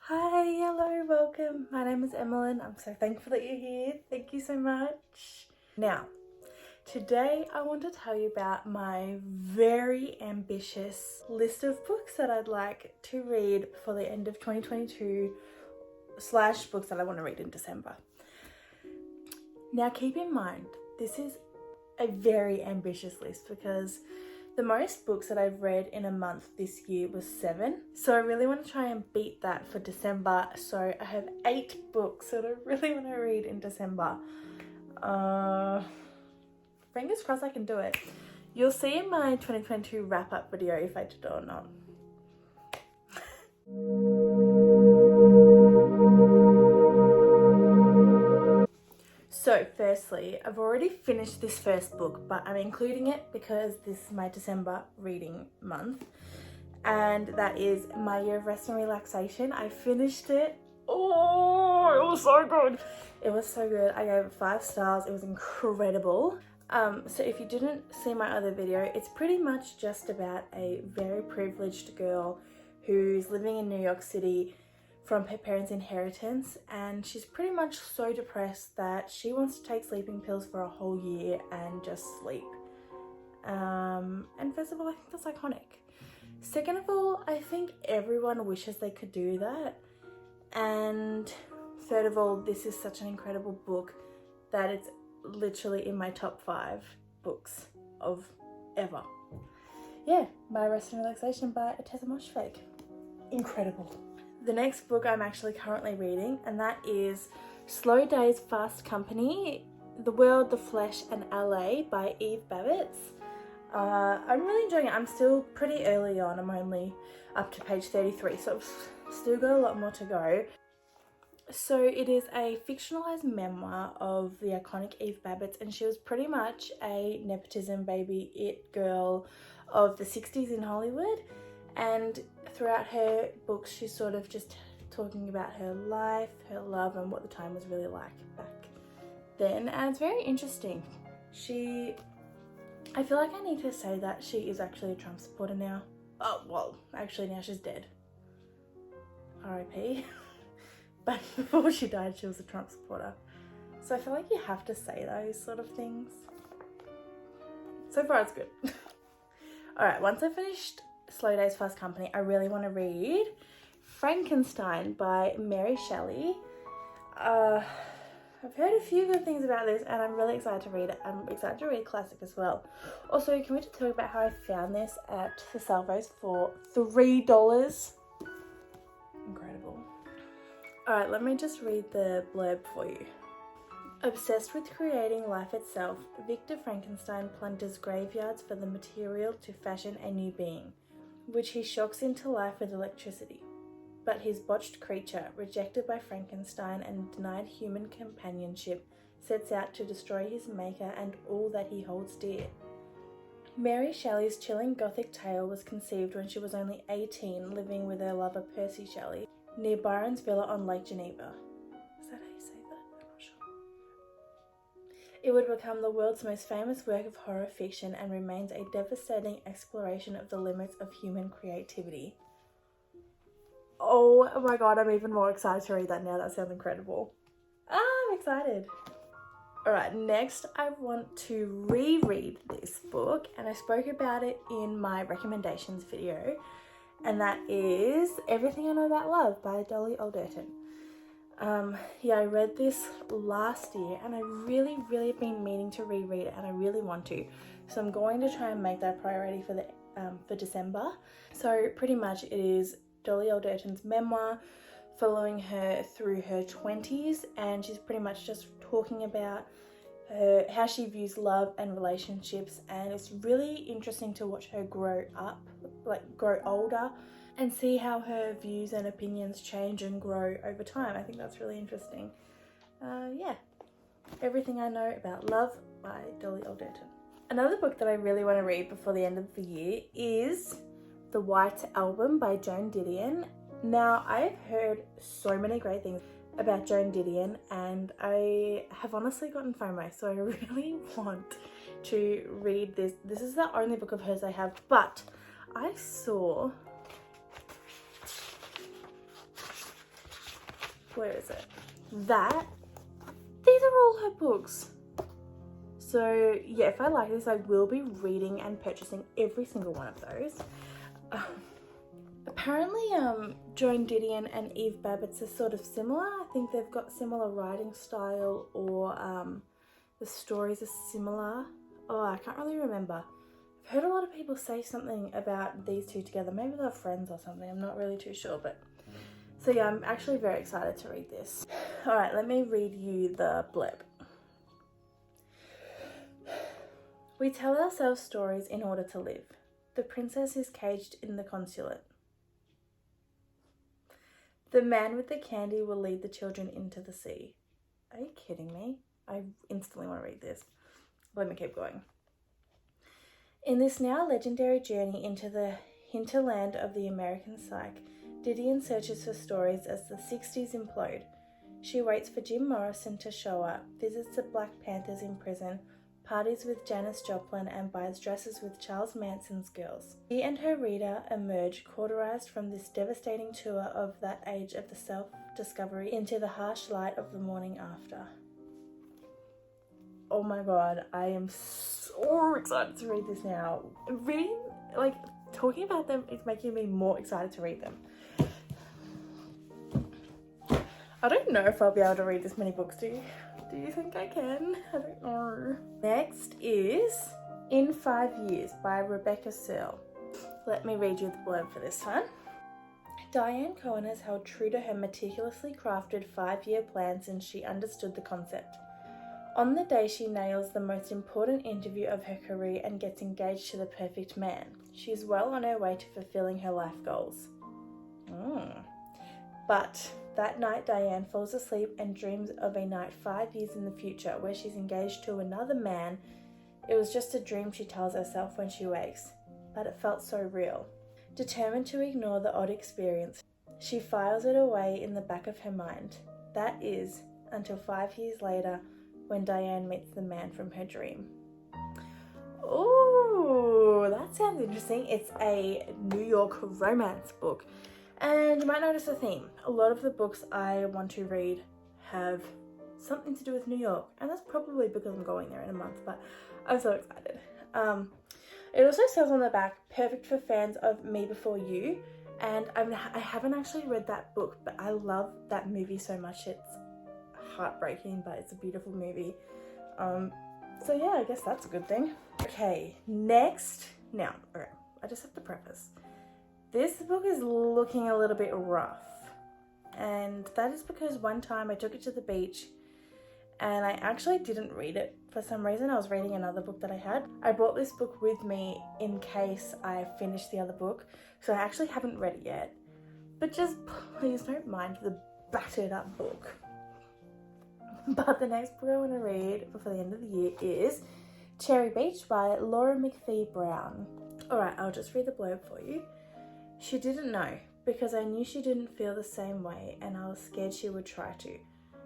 Hi, hello, welcome. My name is Emmalyn. I'm so thankful that you're here. Thank you so much. Now, today I want to tell you about my very ambitious list of books that I'd like to read before the end of 2022 / books that I want to read in December. Now, keep in mind, this is a very ambitious list because the most books that I've read in a month this year was 7. So I really want to try and beat that for December. So I have 8 books that I really want to read in December. Fingers crossed I can do it. You'll see in my 2022 wrap-up video if I did it or not. So firstly, I've already finished this first book, but I'm including it because this is my December reading month. And that is My Year of Rest and Relaxation. I finished it. Oh, it was so good. It was so good. I gave it 5 stars. It was incredible. So if you didn't see my other video, it's pretty much just about a very privileged girl who's living in New York City from her parents' inheritance, and she's pretty much so depressed that she wants to take sleeping pills for a whole year and just sleep. And first of all, I think that's iconic. Second of all, I think everyone wishes they could do that. And third of all, this is such an incredible book that it's literally in my top 5 books of ever. Yeah, My Rest and Relaxation by Ottessa Moshfegh. Incredible. The next book I'm actually currently reading, and that is Slow Days, Fast Company, The World, the Flesh and LA by Babitz. I'm really enjoying it. I'm still pretty early on. I'm only up to page 33, so I've still got a lot more to go. So it is a fictionalized memoir of the iconic Babitz, and she was pretty much a nepotism baby it girl of the 60s in Hollywood. And throughout her books, she's sort of just talking about her life, her love, and what the time was really like back then. And it's very interesting. I feel like I need to say that she is actually a Trump supporter now. Oh, well, actually now she's dead. R.I.P. But before she died, she was a Trump supporter. So I feel like you have to say those sort of things. So far, it's good. All right, once I finished Slow Days, Fast Company, I really want to read Frankenstein by Shelley. I've heard a few good things about this and I'm really excited to read it. I'm excited to read a classic as well. Also, can we just talk about how I found this at the Salvos for $3? Incredible. Alright, let me just read the blurb for you. Obsessed with creating life itself, Victor Frankenstein plunders graveyards for the material to fashion a new being, which he shocks into life with electricity. But his botched creature, rejected by Frankenstein and denied human companionship, sets out to destroy his maker and all that he holds dear. Mary Shelley's chilling gothic tale was conceived when she was only 18, living with her lover Percy Shelley, near Byron's villa on Lake Geneva. Is that how you say that? I'm not sure. It would become the world's most famous work of horror fiction and remains a devastating exploration of the limits of human creativity. Oh my god, I'm even more excited to read that now. That sounds incredible. I'm excited. Alright, next I want to reread this book, and I spoke about it in my recommendations video, and that is Everything I Know About Love by Dolly Alderton. Yeah, I read this last year and I really have been meaning to reread it, and I really want to. So I'm going to try and make that a priority for December. So pretty much it is Dolly Alderton's memoir following her through her 20s, and she's pretty much just talking about how she views love and relationships, and it's really interesting to watch her grow older and see how her views and opinions change and grow over time. I think that's really interesting. Yeah, Everything I Know About Love by Dolly Alderton. Another book that I really want to read before the end of the year is The White Album by Joan Didion. Now, I've heard so many great things about Joan Didion, and I have honestly gotten FOMO, so I really want to read this. This is the only book of hers I have, but I saw Where is it? That. These are all her books. So yeah, if I like this, I will be reading and purchasing every single one of those. Apparently, Joan Didion and Eve Babitz are sort of similar. I think they've got similar writing style, or the stories are similar. Oh, I can't really remember. I've heard a lot of people say something about these two together. Maybe they're friends or something. I'm not really too sure, but so yeah, I'm actually very excited to read this. All right, let me read you the blurb. We tell ourselves stories in order to live. The princess is caged in the consulate. The man with the candy will lead the children into the sea. Are you kidding me? I instantly want to read this. Let me keep going. In this now legendary journey into the hinterland of the American psyche, Didion searches for stories as the 60s implode. She waits for Jim Morrison to show up, visits the Black Panthers in prison, parties with Janis Joplin, and buys dresses with Charles Manson's girls. She and her reader emerge cauterized from this devastating tour of that age of the self-discovery into the harsh light of the morning after. Oh my god, I am so excited to read this now. Reading, like, talking about them is making me more excited to read them. I don't know if I'll be able to read this many books, do you? Do you think I can? I don't know. Next is In 5 Years by Rebecca Searle. Let me read you the blurb for this one. Diane Cohen has held true to her meticulously crafted 5-year plan since she understood the concept. On the day she nails the most important interview of her career and gets engaged to the perfect man, she is well on her way to fulfilling her life goals. But that night, Diane falls asleep and dreams of a night 5 years in the future where she's engaged to another man. It was just a dream, she tells herself when she wakes, but it felt so real. Determined to ignore the odd experience, she files it away in the back of her mind. That is, until 5 years later, when Diane meets the man from her dream. Ooh, that sounds interesting. It's a New York romance book. And you might notice a theme. A lot of the books I want to read have something to do with New York. And that's probably because I'm going there in a month, but I'm so excited. It also says on the back, perfect for fans of Me Before You. And I haven't actually read that book, but I love that movie so much. It's heartbreaking, but it's a beautiful movie. So yeah, I guess that's a good thing. Okay, next. Now, okay, I just have to preface. This book is looking a little bit rough, and that is because one time I took it to the beach and I actually didn't read it. For some reason, I was reading another book that I had. I brought this book with me in case I finished the other book, so I actually haven't read it yet. But just please don't mind the battered up book. But the next book I want to read before the end of the year is Cherry Beach by Laura Mecphee-Browne. Alright, I'll just read the blurb for you. She didn't know, because I knew she didn't feel the same way and I was scared she would try to.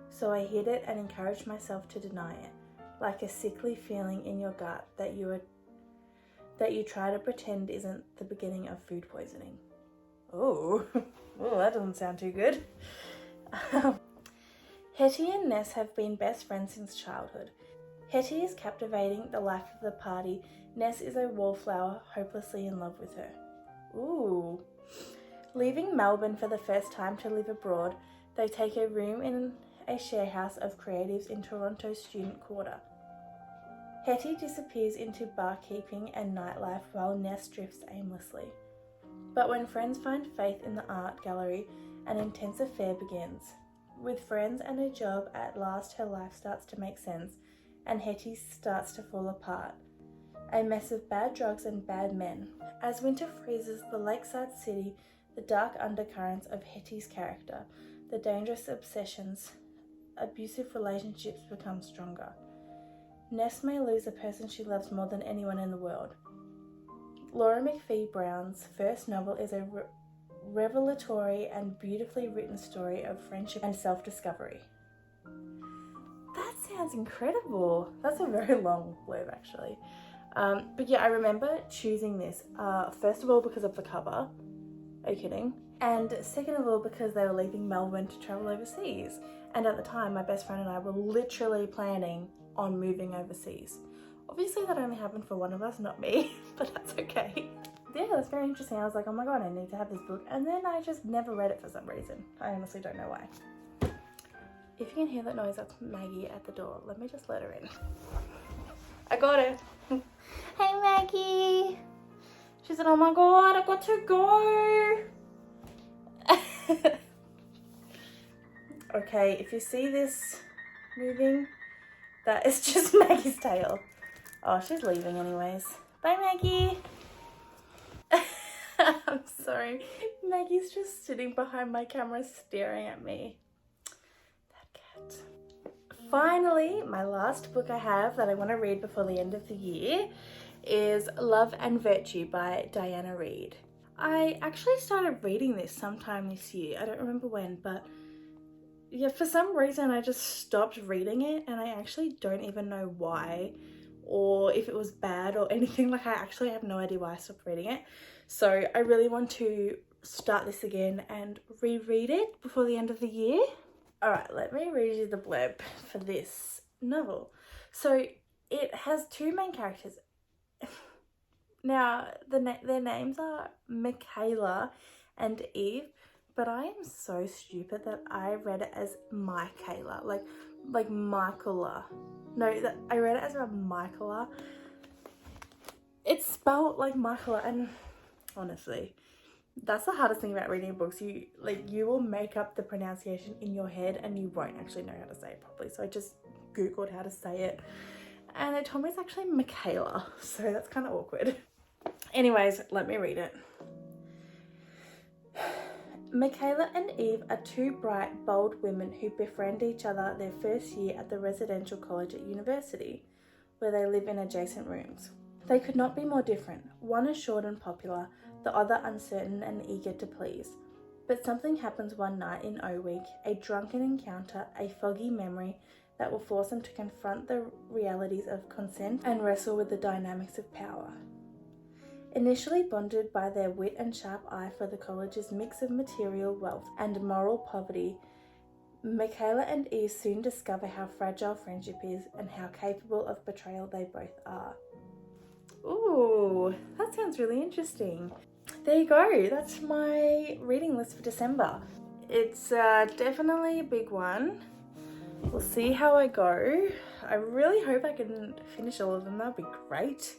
So I hid it and encouraged myself to deny it, like a sickly feeling in your gut that you try to pretend isn't the beginning of food poisoning. Oh, that doesn't sound too good. Hetty and Ness have been best friends since childhood. Hetty is captivating, the life of the party. Ness is a wallflower, hopelessly in love with her. Ooh. Leaving Melbourne for the first time to live abroad, they take a room in a share house of creatives in Toronto's student quarter. Hetty disappears into barkeeping and nightlife while Ness drifts aimlessly. But when friends find faith in the art gallery, an intense affair begins. With friends and a job, at last her life starts to make sense, and Hetty starts to fall apart. A mess of bad drugs and bad men. As winter freezes the lakeside city, the dark undercurrents of Hetty's character, the dangerous obsessions, abusive relationships become stronger. Ness may lose a person she loves more than anyone in the world. Laura Mecphee-Browne's first novel is a revelatory and beautifully written story of friendship and self-discovery. That sounds incredible. That's a very long blurb, actually. But yeah, I remember choosing this, first of all because of the cover. Are you kidding? And second of all, because they were leaving Melbourne to travel overseas. And at the time, my best friend and I were literally planning on moving overseas. Obviously that only happened for one of us, not me, but that's okay. Yeah, that's very interesting. I was like, oh my god, I need to have this book. And then I just never read it for some reason. I honestly don't know why. If you can hear that noise, that's Maggie at the door. Let me just let her in. I got her. Hey Maggie. She said, oh my god, I got to go. Okay, if you see this moving, that is just Maggie's tail. Oh, she's leaving anyways. Bye, Maggie. I'm sorry. Maggie's just sitting behind my camera staring at me. That cat. Finally, my last book I have that I want to read before the end of the year is Love and Virtue by Diana Reid. I actually started reading this sometime this year. I don't remember when, but yeah, for some reason I just stopped reading it, and I actually don't even know why or if it was bad or anything. Like, I actually have no idea why I stopped reading it. So I really want to start this again and reread it before the end of the year. All right, let me read you the blurb for this novel. So it has two main characters. Now, their names are Michaela and Eve, but I am so stupid that I read it as Michaela, like Michaela. No, I read it as a Michaela. It's spelled like Michaela, and honestly, that's the hardest thing about reading books. You will make up the pronunciation in your head and you won't actually know how to say it properly. So I just googled how to say it, and they told me it's actually Michaela, so that's kind of awkward. Anyways, let me read it. Michaela and Eve are two bright, bold women who befriend each other their first year at the residential college at university, where they live in adjacent rooms. They could not be more different. One is short and popular, the other uncertain and eager to please. But something happens one night in O Week, a drunken encounter, a foggy memory that will force them to confront the realities of consent and wrestle with the dynamics of power. Initially bonded by their wit and sharp eye for the college's mix of material wealth and moral poverty, Michaela and Eve soon discover how fragile friendship is and how capable of betrayal they both are. Ooh, that sounds really interesting. There you go, that's my reading list for December. It's definitely a big one. We'll see how I go. I really hope I can finish all of them, that'd be great.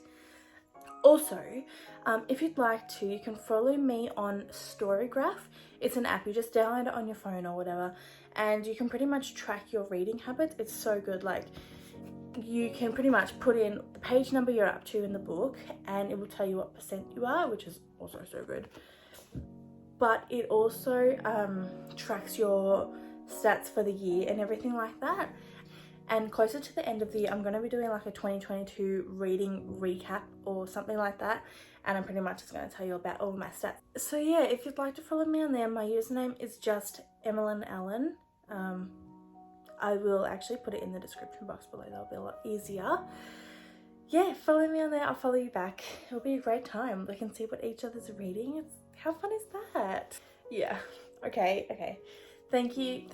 Also, if you'd like to, you can follow me on Storygraph. It's an app, you just download it on your phone or whatever, and you can pretty much track your reading habits. It's so good. Like, you can pretty much put in the page number you're up to in the book and it will tell you what percent you are, which is also so good. But it also tracks your stats for the year and everything like that. And closer to the end of the year, I'm going to be doing like a 2022 reading recap or something like that. And I'm pretty much just going to tell you about all my stats. So yeah, if you'd like to follow me on there, my username is just emmalynallan. I will actually put it in the description box below. That'll be a lot easier. Yeah, follow me on there. I'll follow you back. It'll be a great time. We can see what each other's reading. How fun is that? Yeah. Okay. Thank you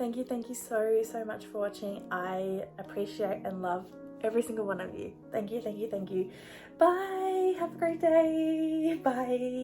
so much for watching. I appreciate and love every single one of you. Thank you. Bye. Have a great day. Bye.